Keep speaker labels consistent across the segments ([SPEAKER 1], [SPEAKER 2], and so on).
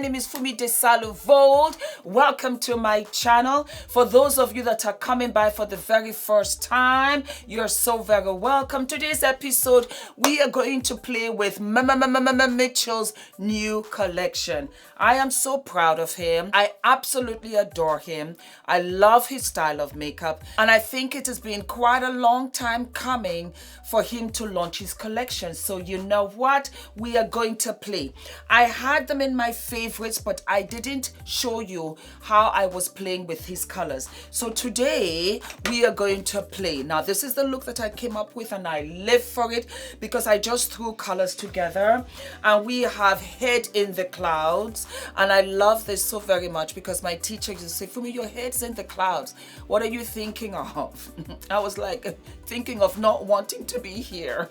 [SPEAKER 1] My name is Fumi Desalu-Vold. Welcome to my channel. For those of you that are coming by for the very first time, you're so very welcome. Today's episode, we are going to play with Mitchel's new collection. I am so proud of him. I absolutely adore him. I love his style of makeup, and I think it has been quite a long time coming for him to launch his collection. So you know what? We are going to play. I had them in my favorites, but I didn't show you how I was playing with his colors. So today we are going to play. Now this is the look that I came up with, and I live for it because I just threw colors together. And we have Head in the Clouds, and I love this so very much because my teacher used to say, Fumi, your head's in the clouds. What are you thinking of? I was like, thinking of not wanting to be here.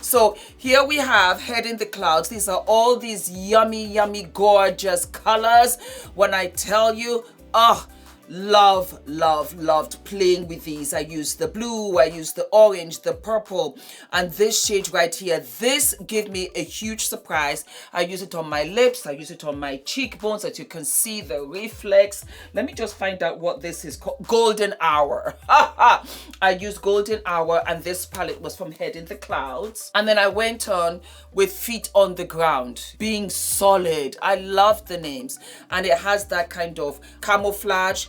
[SPEAKER 1] So here we have Head in the Clouds. These are all these yummy, gorgeous colors. When I tell you, loved playing with these. I used the blue, I used the orange, the purple, and this shade right here. This gave me a huge surprise. I use it on my lips, I use it on my cheekbones, as you can see the reflex. Let me just find out what this is called. Golden Hour. I used Golden Hour, and this palette was from Head in the Clouds. And then I went on with Feet on the Ground, Being Solid. I love the names, and it has that kind of camouflage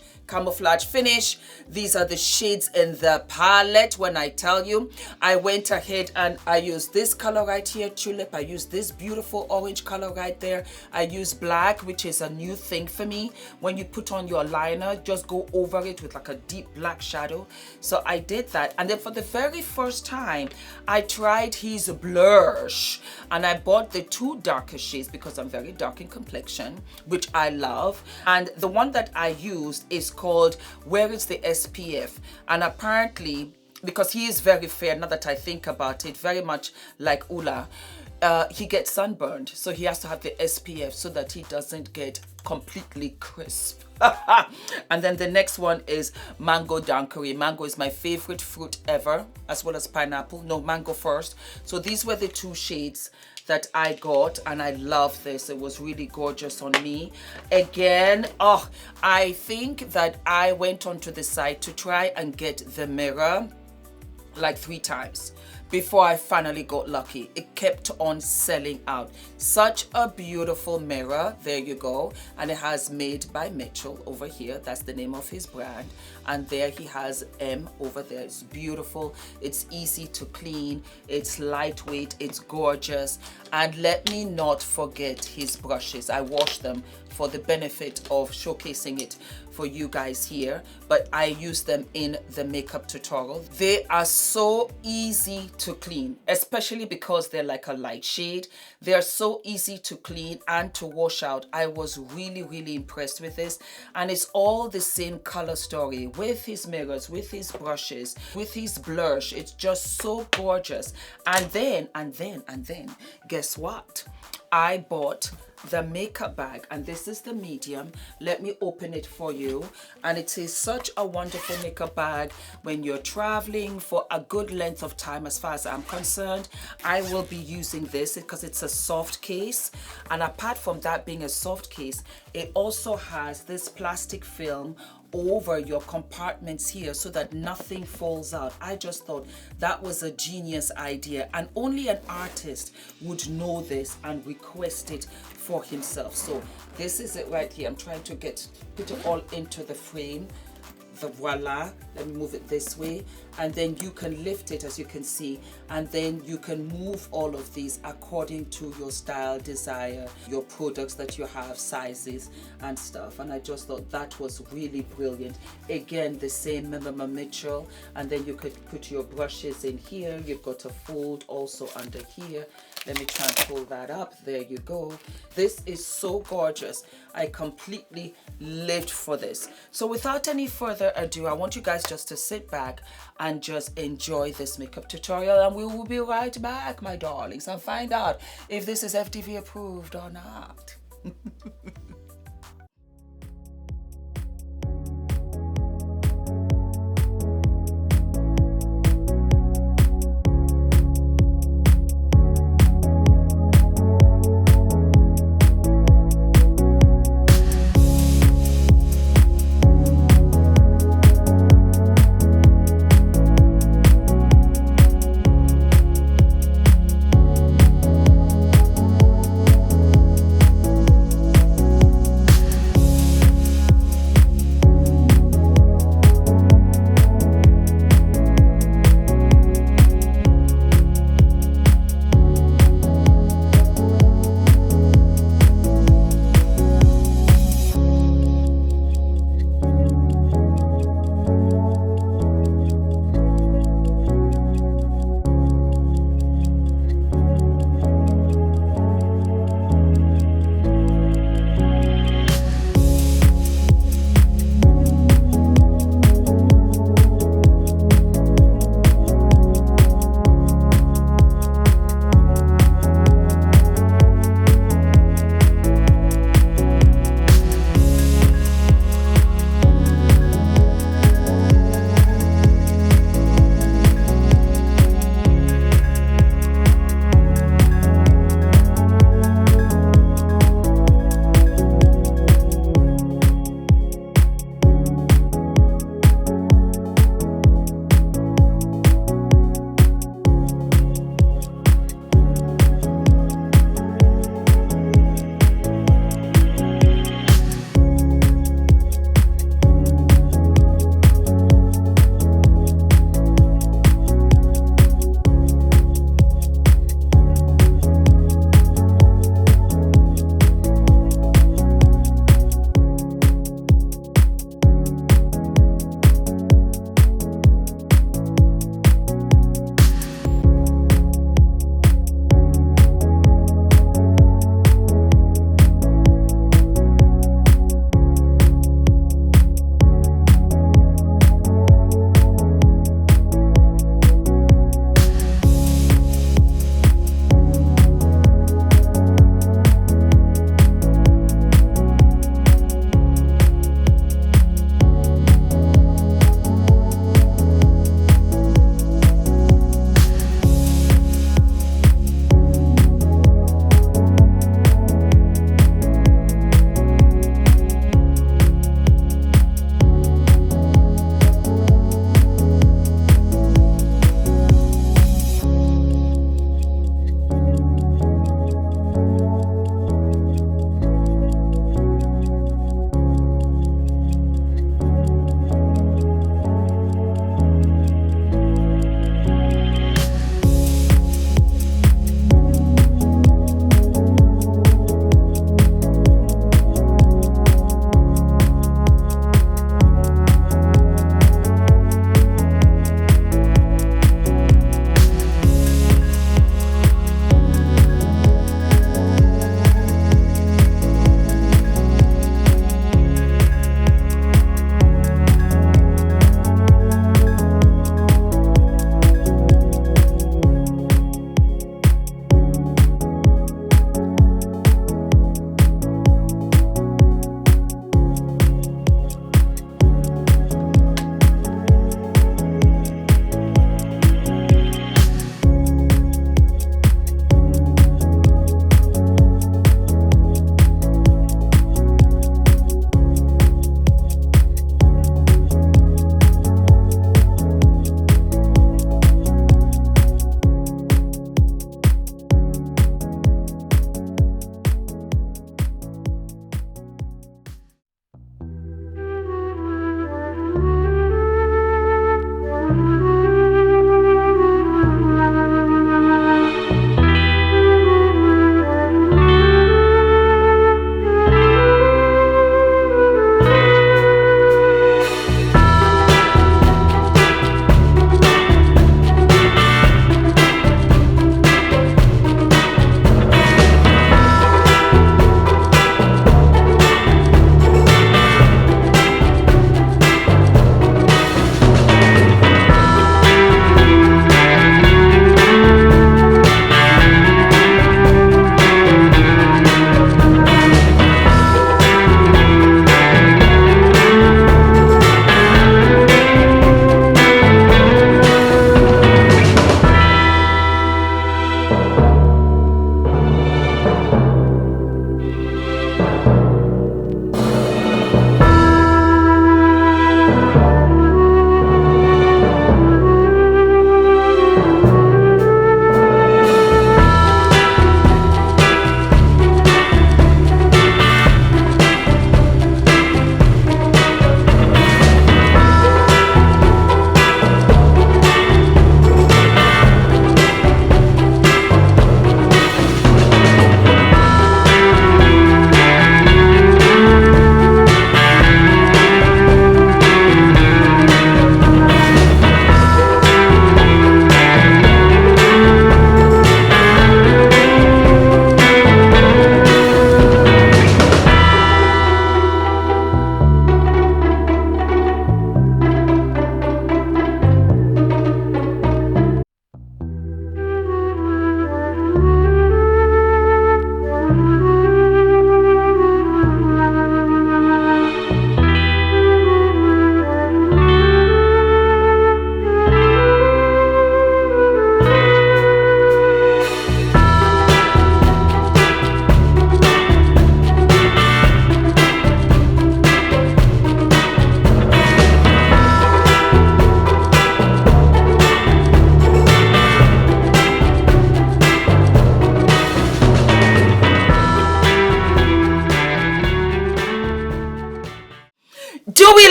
[SPEAKER 1] finish. These are the shades in the palette. When I tell you, I went ahead and I used this color right here, Tulip. I used this beautiful orange color right there. I used black, which is a new thing for me. When you put on your liner, just go over it with like a deep black shadow. So I did that. And then for the very first time, I tried his blush, and I bought the two darker shades because I'm very dark in complexion, which I love. And the one that I used is called Where is the SPF? And apparently, because he is very fair, now that I think about it, very much like Ula, he gets sunburned, so he has to have the SPF so that he doesn't get completely crisp. And then the next one is Mango Dunkery. Mango is my favorite fruit ever, as well as pineapple. No, mango first. So these were the two shades that I got, and I love this. It was really gorgeous on me. Again, I think that I went onto the site to try and get the mirror like 3 times before I finally got lucky. It kept on selling out. Such a beautiful mirror. There you go. And it has Made by Mitchell over here. That's the name of his brand. And there he has M over there. It's beautiful. It's easy to clean. It's lightweight. It's gorgeous. And let me not forget his brushes. I washed them for the benefit of showcasing it for you guys here, but I use them in the makeup tutorial. They are so easy to clean, especially because they're like a light shade. They're so easy to clean and to wash out. I was really impressed with this, and it's all the same color story with his mirrors, with his brushes, with his blush. It's just so gorgeous. And then guess what? I bought the makeup bag, and this is the medium. Let me open it for you. And it is such a wonderful makeup bag when you're traveling for a good length of time. As far as I'm concerned, I will be using this because it's a soft case, and apart from that being a soft case, it also has this plastic film over your compartments here so that nothing falls out. I just thought that was a genius idea, and only an artist would know this and request it for himself. So this is it right here. I'm trying to put it all into the frame. Voila, let me move it this way, and then you can lift it, as you can see, and then you can move all of these according to your style, desire, your products that you have, sizes and stuff. And I just thought that was really brilliant. Again, the same Mitchell, and then you could put your brushes in here. You've got a fold also under here. Let me try and pull that up. There you go. This is so gorgeous. I completely lived for this. So without any further ado, I want you guys just to sit back and just enjoy this makeup tutorial, and we will be right back, my darlings, and find out if this is FDV approved or not.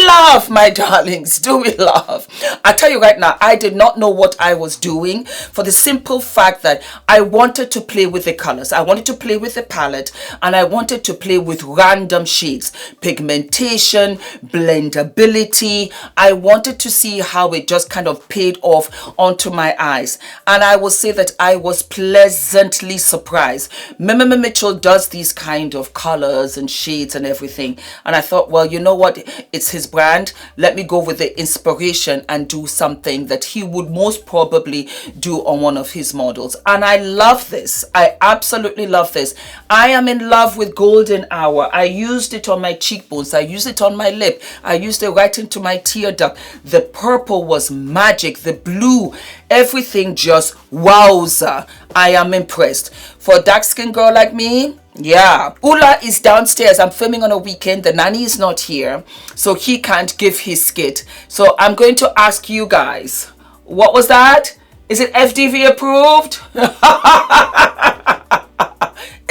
[SPEAKER 1] love, my darlings? Do we love? I tell you right now, I did not know what I was doing for the simple fact that I wanted to play with the colors. I wanted to play with the palette, and I wanted to play with random shades, pigmentation, blendability. I wanted to see how it just kind of paid off onto my eyes. And I will say that I was pleasantly surprised. Mitchell does these kind of colors and shades and everything. And I thought, well, you know what? It's his brand. Let me go with the inspiration and do something that he would most probably do on one of his models. And I love this. I absolutely love this. I am in love with Golden Hour. I used it on my cheekbones. I used it on my lip. I used it right into my tear duct. The purple was magic. The blue, everything just wowza. I am impressed. For a dark skinned girl like me, yeah. Ula is downstairs. I'm filming on a weekend. The nanny is not here, so he can't give his skit. So I'm going to ask you guys, what was that? Is it FDV approved?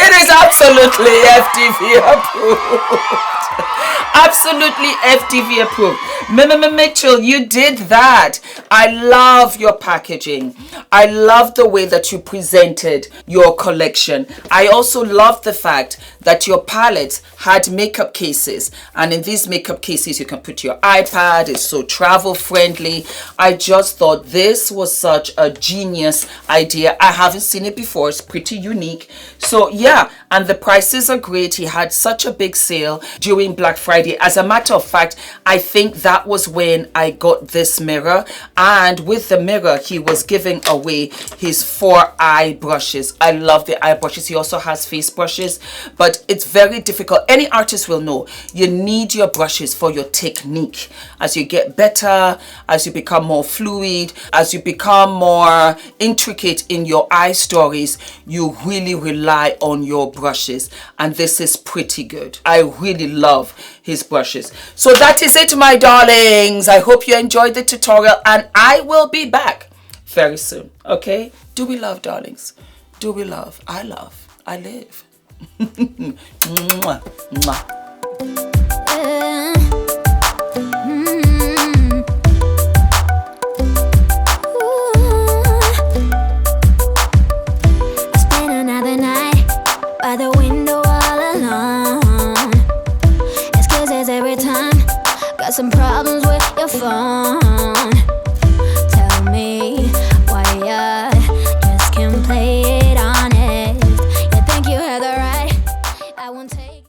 [SPEAKER 1] It is absolutely FDV approved. Absolutely FDV approved. Mitchell, you did that. I love your packaging. I love the way that you presented your collection. I also love the fact that your palettes had makeup cases, and in these makeup cases you can put your iPad. It's so travel friendly. I just thought this was such a genius idea. I haven't seen it before. It's pretty unique. So yeah, and the prices are great. He had such a big sale during Black Friday. As a matter of fact, I think that was when I got this mirror, and with the mirror he was giving away his 4 eye brushes. I love the eye brushes. He also has face brushes, but it's very difficult. Any artist will know you need your brushes for your technique. As you get better, as you become more fluid, as you become more intricate in your eye stories, you really rely on your brushes, and this is pretty good. I really love his brushes. So that is it, my darlings. I hope you enjoyed the tutorial, and I will be back very soon. Okay? Do we love, darlings? Do we love? I love. I live. Mwah, mwah.